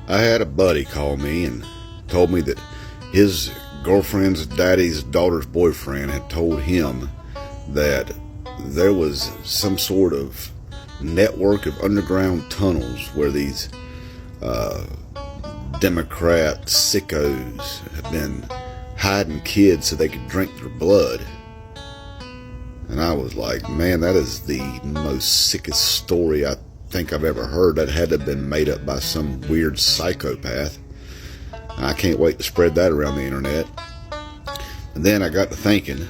I had a buddy call me and told me that his girlfriend's daddy's daughter's boyfriend had told him that there was some sort of network of underground tunnels where these Democrat sickos have been hiding kids so they could drink their blood. And I was like, man, that is the most sickest story I think I've ever heard. That had to have been made up by some weird psychopath. And I can't wait to spread that around the internet. And then I got to thinking,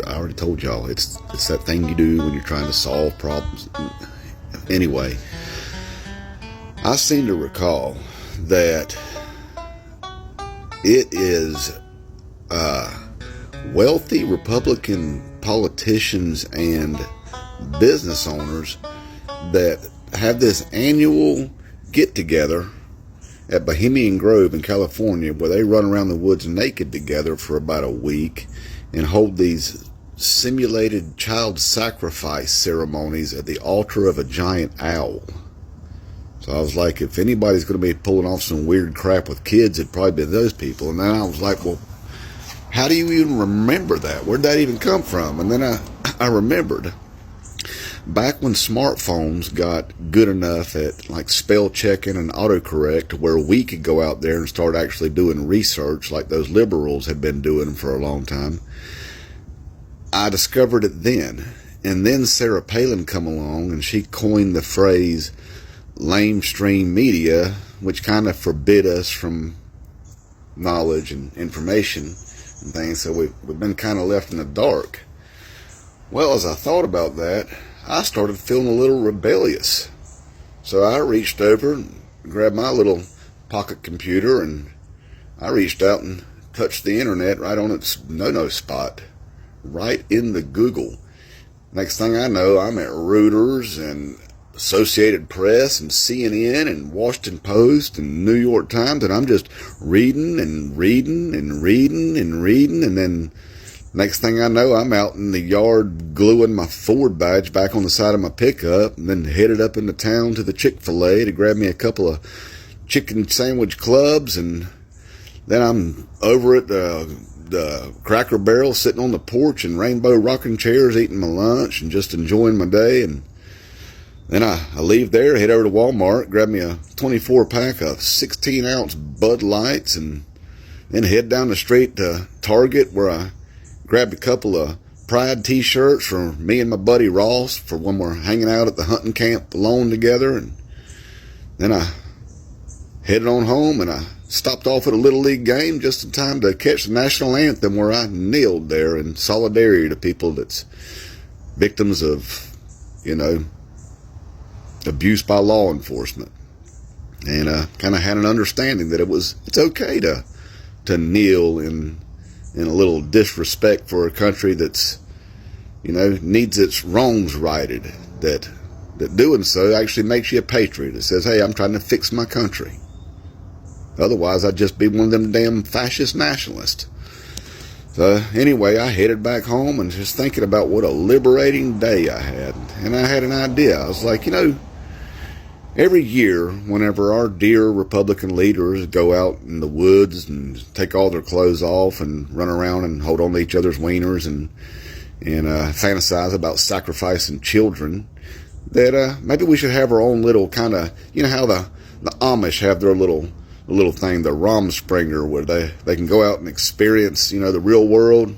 I already told y'all, it's that thing you do when you're trying to solve problems. Anyway, I seem to recall that it is wealthy Republican politicians and business owners that have this annual get-together at Bohemian Grove in California where they run around the woods naked together for about a week and hold these simulated child sacrifice ceremonies at the altar of a giant owl. So I was like, if anybody's going to be pulling off some weird crap with kids, it'd probably be those people. And then I was like, well, how do you even remember that? Where'd that even come from? And then I remembered back when smartphones got good enough at like spell checking and autocorrect where we could go out there and start actually doing research like those liberals had been doing for a long time. I discovered it then. And then Sarah Palin come along and she coined the phrase lamestream media, which kind of forbid us from knowledge and information and things. So we've been kind of left in the dark. Well, as I thought about that, I started feeling a little rebellious. So I reached over and grabbed my little pocket computer and I reached out and touched the internet right on its no-no spot, right in the Google. Next thing I know, I'm at Reuters and Associated Press and CNN and Washington Post and New York Times, and I'm just reading and reading and reading and reading, and then next thing I know, I'm out in the yard gluing my Ford badge back on the side of my pickup, and then headed up into town to the Chick-fil-A to grab me a couple of chicken sandwich clubs, and then I'm over at the Cracker Barrel sitting on the porch in rainbow rocking chairs eating my lunch and just enjoying my day. And then I leave there, head over to Walmart, grab me a 24-pack of 16-ounce Bud Lights, and then head down the street to Target where I grabbed a couple of Pride t-shirts for me and my buddy Ross for when we're hanging out at the hunting camp alone together. And then I headed on home and I stopped off at a Little League game just in time to catch the national anthem where I kneeled there in solidarity to people that's victims of, abuse by law enforcement. And kind of had an understanding that it's okay to kneel in a little disrespect for a country that's, needs its wrongs righted. That doing so actually makes you a patriot. It says, hey, I'm trying to fix my country. Otherwise, I'd just be one of them damn fascist nationalists. So anyway, I headed back home and just thinking about what a liberating day I had. And I had an idea. I was like, every year, whenever our dear Republican leaders go out in the woods and take all their clothes off and run around and hold on to each other's wieners and fantasize about sacrificing children, that maybe we should have our own little kind of, how the Amish have their little thing, the Romspringer, where they can go out and experience, the real world.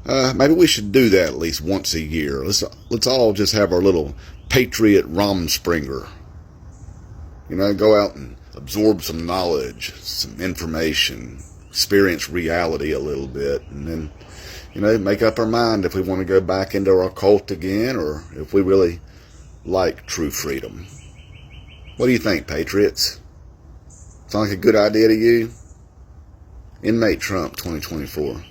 Maybe we should do that at least once a year. Let's all just have our little patriot Romspringer. Go out and absorb some knowledge, some information, experience reality a little bit, and then, make up our mind if we want to go back into our cult again or if we really like true freedom. What do you think, patriots? Sound like a good idea to you? Inmate Trump 2024.